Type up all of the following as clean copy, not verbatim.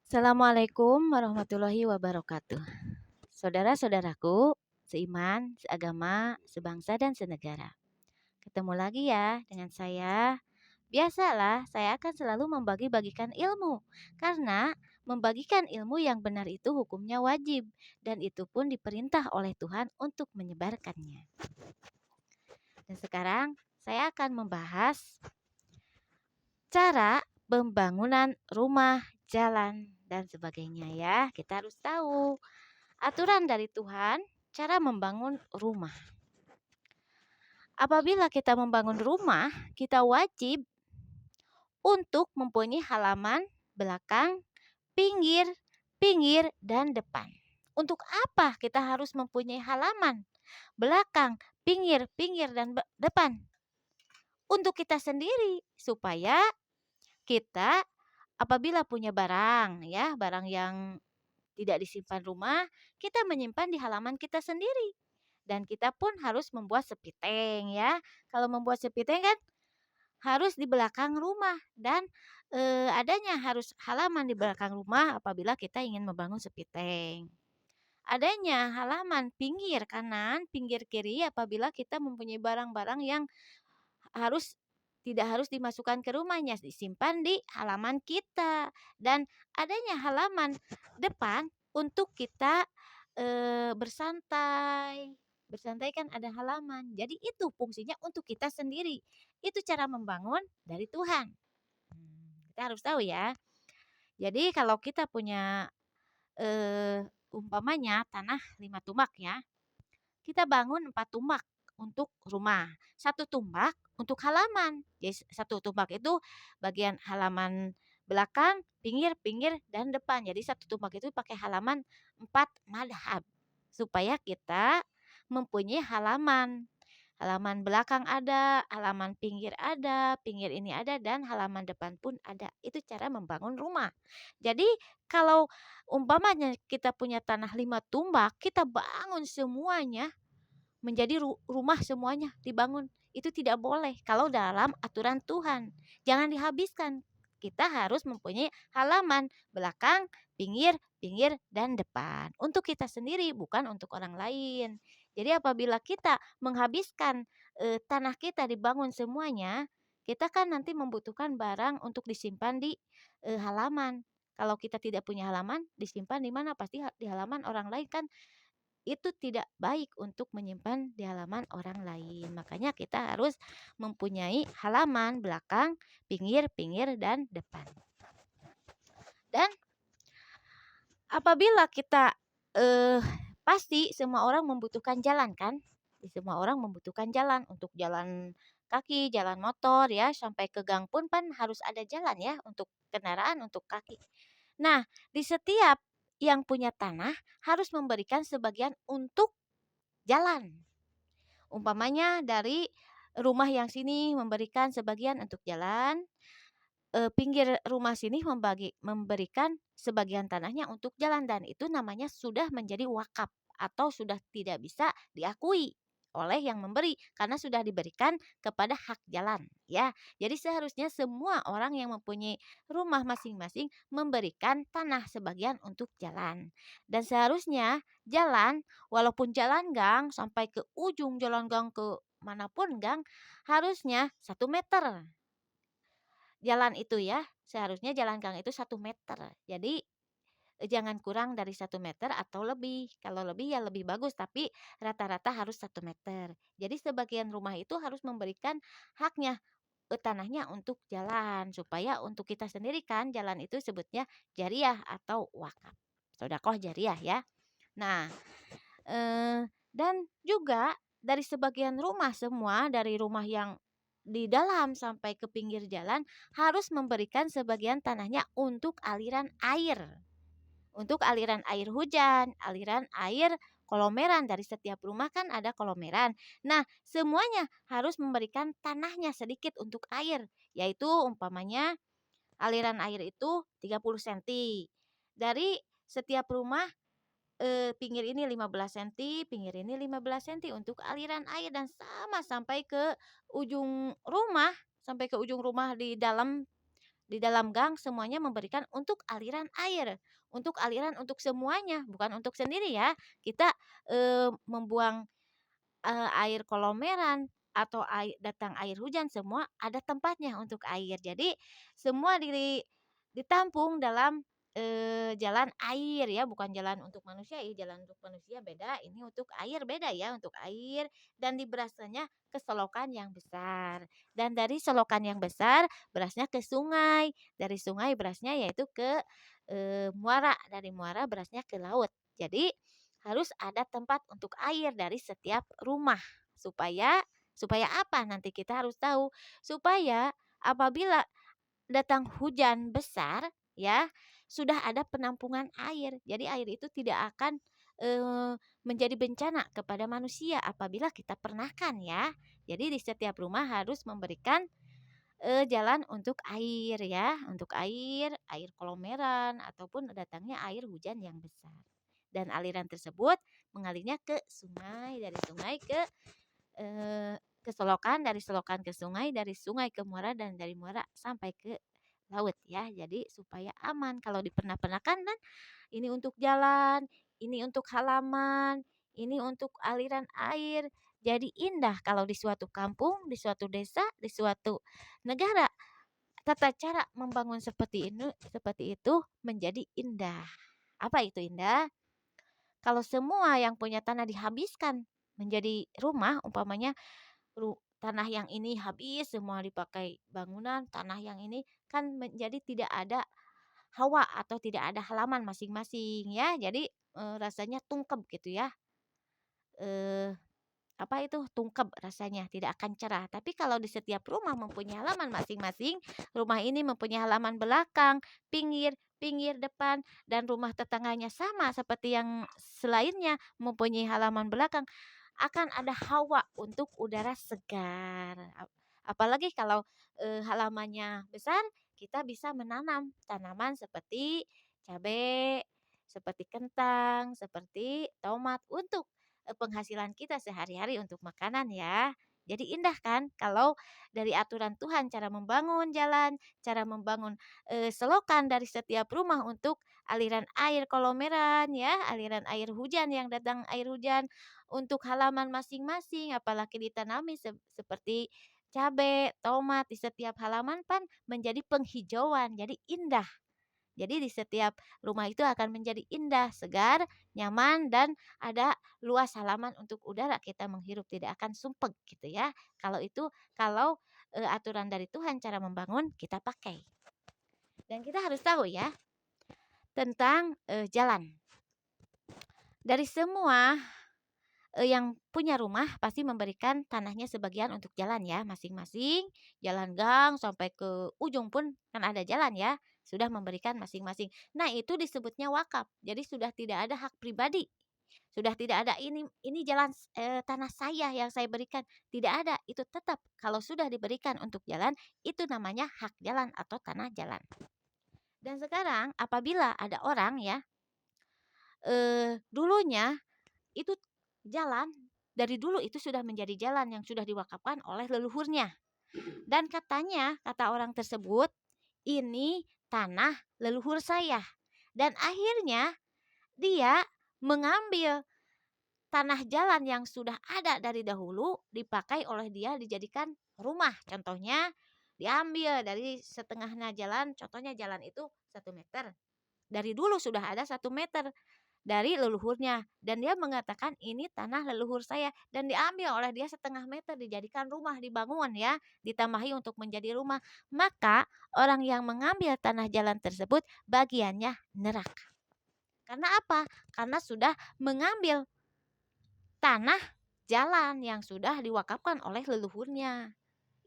Assalamualaikum warahmatullahi wabarakatuh. Saudara-saudaraku, seiman, seagama, sebangsa dan senegara. Ketemu lagi ya dengan saya. Biasalah, saya akan selalu membagi-bagikan ilmu. Karena membagikan ilmu yang benar itu hukumnya wajib. Dan itu pun diperintah oleh Tuhan untuk menyebarkannya. Dan sekarang saya akan membahas cara pembangunan rumah, jalan, dan sebagainya ya. Kita harus tahu aturan dari Tuhan cara membangun rumah. Apabila kita membangun rumah, kita wajib untuk mempunyai halaman, belakang, pinggir, pinggir, dan depan. Untuk apa kita harus mempunyai halaman, belakang, pinggir, pinggir, dan depan? Untuk kita sendiri, supaya kita apabila punya barang ya, barang yang tidak disimpan rumah, kita menyimpan di halaman kita sendiri. Dan kita pun harus membuat sepiteng ya. Kalau membuat sepiteng kan harus di belakang rumah dan adanya harus halaman di belakang rumah apabila kita ingin membangun sepiteng. Adanya halaman pinggir kanan, pinggir kiri apabila kita mempunyai barang-barang yang harus tidak harus dimasukkan ke rumahnya, disimpan di halaman kita. Dan adanya halaman depan untuk kita bersantai. Bersantai kan ada halaman. Jadi itu fungsinya untuk kita sendiri. Itu cara membangun dari Tuhan. Kita harus tahu ya. Jadi kalau kita punya umpamanya tanah 5 tumbak ya. Kita bangun 4 tumbak untuk rumah, 1 tumbak untuk halaman. Jadi 1 tumbak itu bagian halaman belakang, pinggir, pinggir, dan depan. Jadi 1 tumbak itu pakai halaman 4 madhab. Supaya kita mempunyai halaman. Halaman belakang ada, halaman pinggir ada, pinggir ini ada, dan halaman depan pun ada. Itu cara membangun rumah. Jadi kalau umpamanya kita punya tanah 5 tumbak, kita bangun semuanya menjadi rumah semuanya dibangun. Itu tidak boleh kalau dalam aturan Tuhan. Jangan dihabiskan. Kita harus mempunyai halaman belakang, pinggir, pinggir, dan depan. Untuk kita sendiri, bukan untuk orang lain. Jadi apabila kita menghabiskan tanah kita dibangun semuanya, kita kan nanti membutuhkan barang untuk disimpan di halaman. Kalau kita tidak punya halaman, disimpan di mana? Pasti di halaman orang lain kan itu tidak baik untuk menyimpan di halaman orang lain. Makanya kita harus mempunyai halaman belakang, pinggir, pinggir, dan depan. Dan apabila kita pasti semua orang membutuhkan jalan kan? Semua orang membutuhkan jalan untuk jalan kaki, jalan motor ya, sampai ke gang pun kan harus ada jalan ya untuk kendaraan, untuk kaki. Nah, di setiap yang punya tanah harus memberikan sebagian untuk jalan. Umpamanya dari rumah yang sini memberikan sebagian untuk jalan, pinggir rumah sini memberikan sebagian tanahnya untuk jalan dan itu namanya sudah menjadi wakaf atau sudah tidak bisa diakui oleh yang memberi karena sudah diberikan kepada hak jalan ya. Jadi seharusnya semua orang yang mempunyai rumah masing-masing memberikan tanah sebagian untuk jalan. Dan seharusnya jalan walaupun jalan gang sampai ke ujung jalan gang ke manapun gang harusnya 1 meter. Jalan itu ya, seharusnya jalan gang itu 1 meter. Jadi, jangan kurang dari 1 meter atau lebih. Kalau lebih ya lebih bagus, tapi rata-rata harus 1 meter. Jadi sebagian rumah itu harus memberikan haknya, tanahnya untuk jalan. Supaya untuk kita sendiri kan jalan itu sebutnya jariah atau wakaf. Sedekah jariah ya. Nah, dan juga dari sebagian rumah semua, dari rumah yang di dalam sampai ke pinggir jalan harus memberikan sebagian tanahnya untuk aliran air. Untuk aliran air hujan, aliran air kolomeran dari setiap rumah kan ada kolomeran. Nah, semuanya harus memberikan tanahnya sedikit untuk air, yaitu umpamanya aliran air itu 30 senti. Dari setiap rumah pinggir ini 15 senti, pinggir ini 15 senti untuk aliran air dan sama sampai ke ujung rumah di dalam Di dalam gang semuanya memberikan untuk aliran air, untuk aliran untuk semuanya, bukan untuk sendiri ya. Kita, membuang air kolomeran atau datang air hujan semua ada tempatnya untuk air. Jadi semua ditampung dalam, jalan air ya, bukan jalan untuk manusia ya, jalan untuk manusia beda, ini untuk air beda ya, untuk air dan berasanya ke selokan yang besar. Dan dari selokan yang besar berasnya ke sungai, dari sungai berasnya yaitu ke, muara, dari muara berasnya ke laut. Jadi harus ada tempat untuk air dari setiap rumah. Supaya supaya apa? Nanti kita harus tahu. Supaya apabila datang hujan besar, ya, sudah ada penampungan air. Jadi air itu tidak akan, menjadi bencana kepada manusia apabila kita pernahkan ya. Jadi di setiap rumah harus memberikan, jalan untuk air ya, untuk air kolomeran ataupun datangnya air hujan yang besar. Dan aliran tersebut mengalirnya ke sungai, dari sungai ke selokan, dari selokan ke sungai, dari sungai ke muara, dan dari muara sampai ke laut ya. Jadi supaya aman kalau dipernah-pernahkan kan ini untuk jalan, ini untuk halaman, ini untuk aliran air. Jadi indah kalau di suatu kampung, di suatu desa, di suatu negara tata cara membangun seperti itu menjadi indah. Apa itu indah? Kalau semua yang punya tanah dihabiskan menjadi rumah, umpamanya tanah yang ini habis semua dipakai bangunan, tanah yang ini kan menjadi tidak ada hawa atau tidak ada halaman masing-masing ya. Jadi, rasanya tungkep gitu ya, eee apa itu, tungkep rasanya, tidak akan cerah. Tapi kalau di setiap rumah mempunyai halaman masing-masing, rumah ini mempunyai halaman belakang, pinggir, pinggir, depan, dan rumah tetangganya sama seperti yang selainnya mempunyai halaman belakang, akan ada hawa untuk udara segar. Apalagi kalau, halamannya besar, kita bisa menanam tanaman seperti cabai, seperti kentang, seperti tomat untuk penghasilan kita sehari-hari untuk makanan ya. Jadi indah kan kalau dari aturan Tuhan cara membangun jalan, cara membangun, selokan dari setiap rumah untuk aliran air kolomeran ya, aliran air hujan yang datang air hujan untuk halaman masing-masing, apalagi ditanami seperti cabai, tomat di setiap halaman kan menjadi penghijauan, jadi indah. Jadi di setiap rumah itu akan menjadi indah, segar, nyaman, dan ada luas halaman untuk udara kita menghirup, tidak akan sumpek gitu ya. Kalau aturan dari Tuhan cara membangun kita pakai. Dan kita harus tahu ya tentang jalan. Dari semua yang punya rumah pasti memberikan tanahnya sebagian untuk jalan ya, masing-masing. Jalan gang sampai ke ujung pun kan ada jalan ya, sudah memberikan masing-masing. Nah, itu disebutnya wakaf. Jadi sudah tidak ada hak pribadi. Sudah tidak ada ini jalan tanah saya yang saya berikan, tidak ada. Itu tetap kalau sudah diberikan untuk jalan, itu namanya hak jalan atau tanah jalan. Dan sekarang apabila ada orang ya, dulunya itu jalan, dari dulu itu sudah menjadi jalan yang sudah diwakafkan oleh leluhurnya. Dan kata orang tersebut, "Ini tanah leluhur saya." Dan akhirnya dia mengambil tanah jalan yang sudah ada dari dahulu, dipakai oleh dia dijadikan rumah. Contohnya, diambil dari setengahnya jalan, contohnya jalan itu 1 meter. Dari dulu sudah ada 1 meter dari leluhurnya dan dia mengatakan ini tanah leluhur saya dan diambil oleh dia 1/2 meter dijadikan rumah dibangun ya ditambahi untuk menjadi rumah, maka orang yang mengambil tanah jalan tersebut bagiannya neraka. Karena apa? Karena sudah mengambil tanah jalan yang sudah diwakafkan oleh leluhurnya.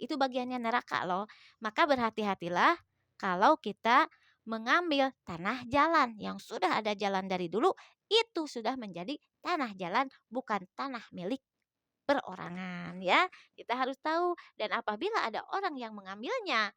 Itu bagiannya neraka loh. Maka berhati-hatilah kalau kita mengambil tanah jalan yang sudah ada jalan dari dulu, itu sudah menjadi tanah jalan, bukan tanah milik perorangan ya. Kita harus tahu dan apabila ada orang yang mengambilnya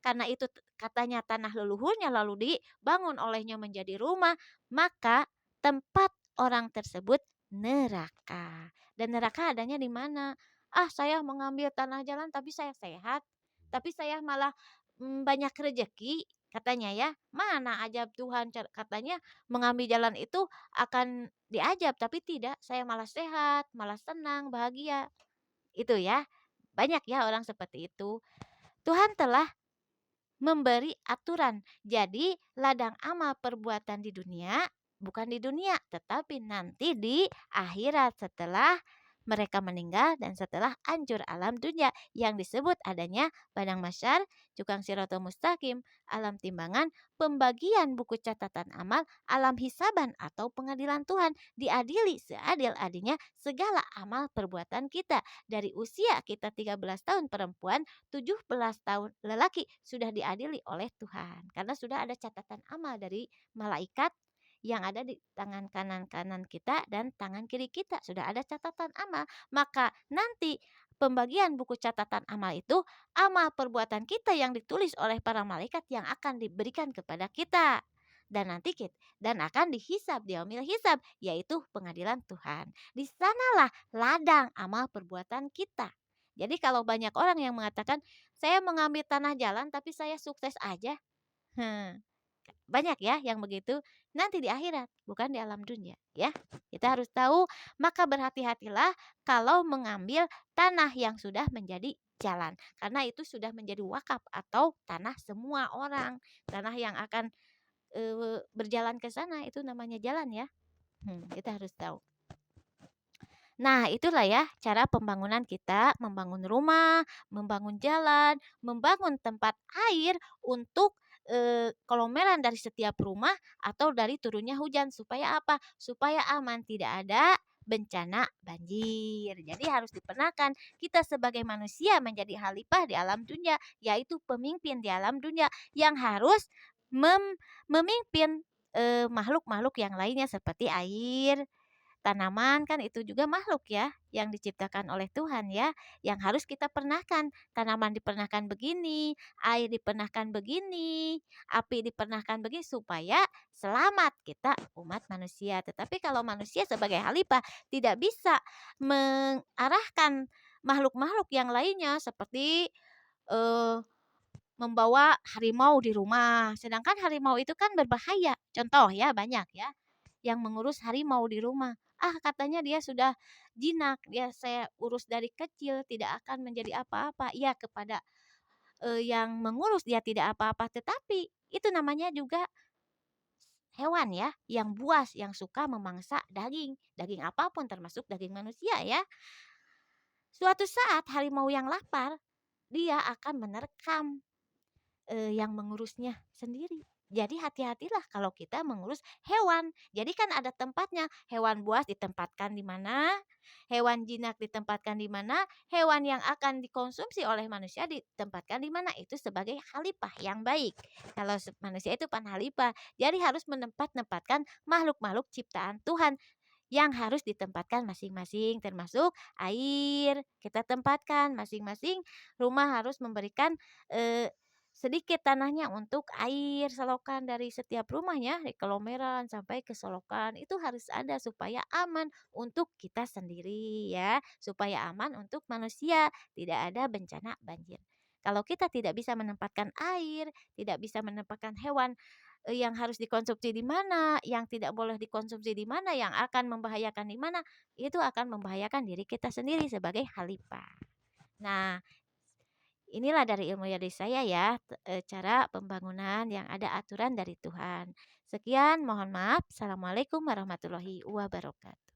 karena itu katanya tanah leluhurnya lalu dibangun olehnya menjadi rumah, maka tempat orang tersebut neraka. Dan neraka adanya di mana? Ah, saya mengambil tanah jalan tapi saya sehat, tapi saya malah banyak rezeki katanya ya. Mana ajab Tuhan katanya mengambil jalan itu akan diajab, tapi tidak, saya malah sehat, malah senang, bahagia, itu ya. Banyak ya orang seperti itu. Tuhan telah memberi aturan. Jadi, ladang amal perbuatan di dunia, bukan di dunia, tetapi nanti di akhirat setelah mereka meninggal dan setelah hancur alam dunia yang disebut adanya padang mahsyar, cukang siratal mustaqim, alam timbangan, pembagian buku catatan amal, alam hisaban atau pengadilan Tuhan, diadili seadil-adilnya segala amal perbuatan kita dari usia kita 13 tahun perempuan, 17 tahun lelaki sudah diadili oleh Tuhan. Karena sudah ada catatan amal dari malaikat yang ada di tangan kanan-kanan kita dan tangan kiri kita. Sudah ada catatan amal. Maka nanti pembagian buku catatan amal itu amal perbuatan kita yang ditulis oleh para malaikat yang akan diberikan kepada kita. Dan nanti kita dan akan dihisab di yaumil hisab, yaitu pengadilan Tuhan. Di sanalah ladang amal perbuatan kita. Jadi kalau banyak orang yang mengatakan, "Saya mengambil tanah jalan tapi saya sukses aja." Heh, banyak ya yang begitu, nanti di akhirat, bukan di alam dunia ya. Kita harus tahu, maka berhati-hatilah kalau mengambil tanah yang sudah menjadi jalan, karena itu sudah menjadi wakaf atau tanah semua orang. Tanah yang akan, berjalan ke sana itu namanya jalan ya. Kita harus tahu. Nah, itulah ya cara pembangunan kita, membangun rumah, membangun jalan, membangun tempat air untuk kolomeran dari setiap rumah atau dari turunnya hujan supaya apa? Supaya aman, tidak ada bencana banjir. Jadi harus dipernahkan kita sebagai manusia menjadi khalifah di alam dunia, yaitu pemimpin di alam dunia yang harus memimpin makhluk-makhluk yang lainnya seperti air, tanaman kan itu juga makhluk ya, yang diciptakan oleh Tuhan ya, yang harus kita pernahkan. Tanaman dipernahkan begini, air dipernahkan begini, api dipernahkan begini supaya selamat kita umat manusia. Tetapi kalau manusia sebagai khalifah tidak bisa mengarahkan makhluk-makhluk yang lainnya seperti eh, membawa harimau di rumah. Sedangkan harimau itu kan berbahaya. Contoh ya banyak ya yang mengurus harimau di rumah. Ah, katanya dia sudah jinak, dia saya urus dari kecil tidak akan menjadi apa-apa. Iya, kepada yang mengurus dia tidak apa-apa, tetapi itu namanya juga hewan ya, yang buas, yang suka memangsa daging, daging apapun termasuk daging manusia ya. Suatu saat harimau yang lapar, dia akan menerkam yang mengurusnya sendiri. Jadi hati-hatilah kalau kita mengurus hewan. Jadi kan ada tempatnya, hewan buas ditempatkan di mana, hewan jinak ditempatkan di mana, hewan yang akan dikonsumsi oleh manusia ditempatkan di mana. Itu sebagai khalifah yang baik. Kalau manusia itu pan khalifah, jadi harus menempatkan makhluk-makhluk ciptaan Tuhan yang harus ditempatkan masing-masing, termasuk air kita tempatkan masing-masing. Rumah harus memberikan sedikit tanahnya untuk air selokan dari setiap rumahnya, dari kelomeran sampai ke selokan itu harus ada supaya aman untuk kita sendiri ya, supaya aman untuk manusia, tidak ada bencana banjir. Kalau kita tidak bisa menempatkan air, tidak bisa menempatkan hewan yang harus dikonsumsi di mana, yang tidak boleh dikonsumsi di mana, yang akan membahayakan di mana, itu akan membahayakan diri kita sendiri sebagai khalifah. Nah, inilah dari ilmu dari saya ya, cara pembangunan yang ada aturan dari Tuhan. Sekian, mohon maaf. Assalamualaikum warahmatullahi wabarakatuh.